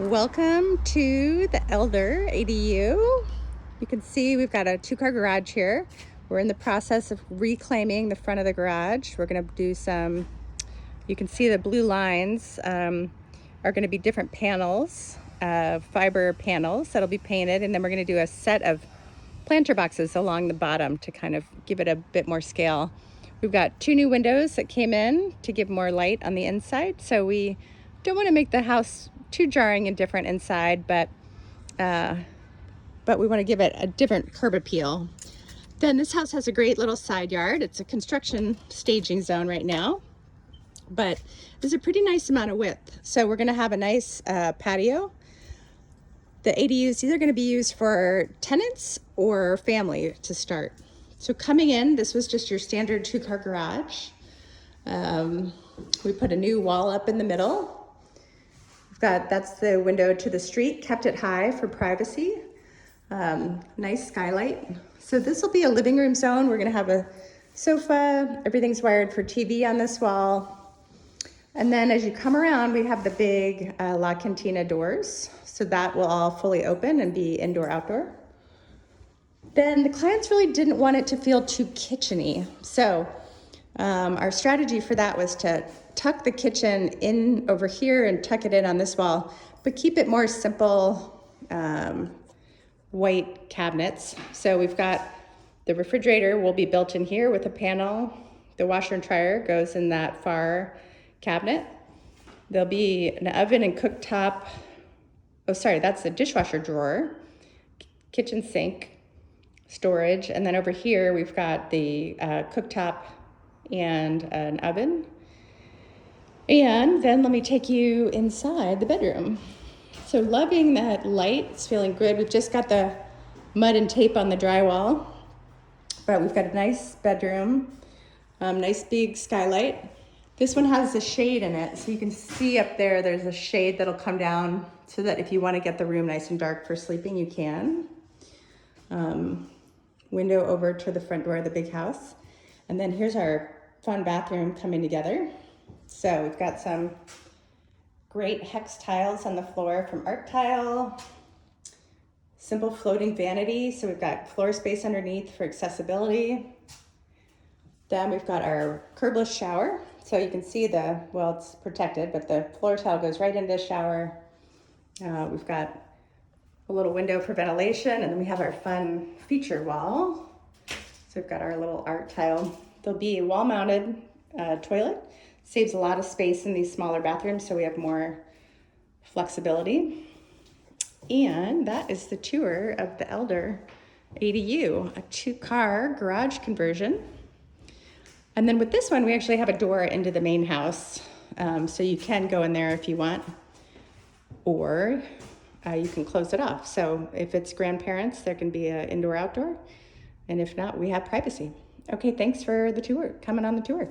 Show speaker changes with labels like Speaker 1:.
Speaker 1: Welcome to the Elder ADU. You can see we've got a two-car garage here. We're in the process of reclaiming the front of the garage. We're going to do some, you can see the blue lines are going to be different panels, fiber panels that'll be painted, and then we're going to do a set of planter boxes along the bottom to kind of give it a bit more scale. We've got two new windows that came in to give more light on the inside, so we don't want to make the house too jarring and different inside, but we want to give it a different curb appeal. Then this house has a great little side yard. It's a construction staging zone right now, but there's a pretty nice amount of width. So we're going to have a nice patio. The ADU is either going to be used for tenants or family to start. So coming in, this was just your standard two-car garage. We put a new wall up in the middle. That's the window to the street, kept it high for privacy. Nice skylight. So this will be a living room zone. We're gonna have a sofa. Everything's wired for TV on this wall. And then as you come around, we have the big La Cantina doors. So that will all fully open and be indoor, outdoor. Then the clients really didn't want it to feel too kitchen-y. So our strategy for that was to tuck the kitchen in over here and tuck it in on this wall, but keep it more simple, white cabinets. So we've got the refrigerator will be built in here with a panel. The washer and dryer goes in that far cabinet. There'll be an oven and cooktop. Oh, sorry, that's the dishwasher drawer, kitchen sink, storage. And then over here, we've got the cooktop and an oven. And then let me take you inside the bedroom. So loving that light, it's feeling good. We've just got the mud and tape on the drywall, but we've got a nice bedroom, nice big skylight. This one has a shade in it, so you can see up there, there's a shade that'll come down so that if you want to get the room nice and dark for sleeping, you can. Window over to the front door of the big house. And then here's our fun bathroom coming together. So we've got some great hex tiles on the floor from Art Tile. Simple floating vanity, so we've got floor space underneath for accessibility. Then we've got our curbless shower. So you can see well, it's protected, but the floor tile goes right into the shower. We've got a little window for ventilation, and then we have our fun feature wall. So we've got our little Art Tile. There'll be a wall-mounted toilet. Saves a lot of space in these smaller bathrooms, so we have more flexibility. And that is the tour of the Elder ADU, a two-car garage conversion. And then with this one, we actually have a door into the main house, so you can go in there if you want, or you can close it off. So if it's grandparents, there can be an indoor-outdoor, and if not, we have privacy. Okay, thanks for the tour, coming on the tour.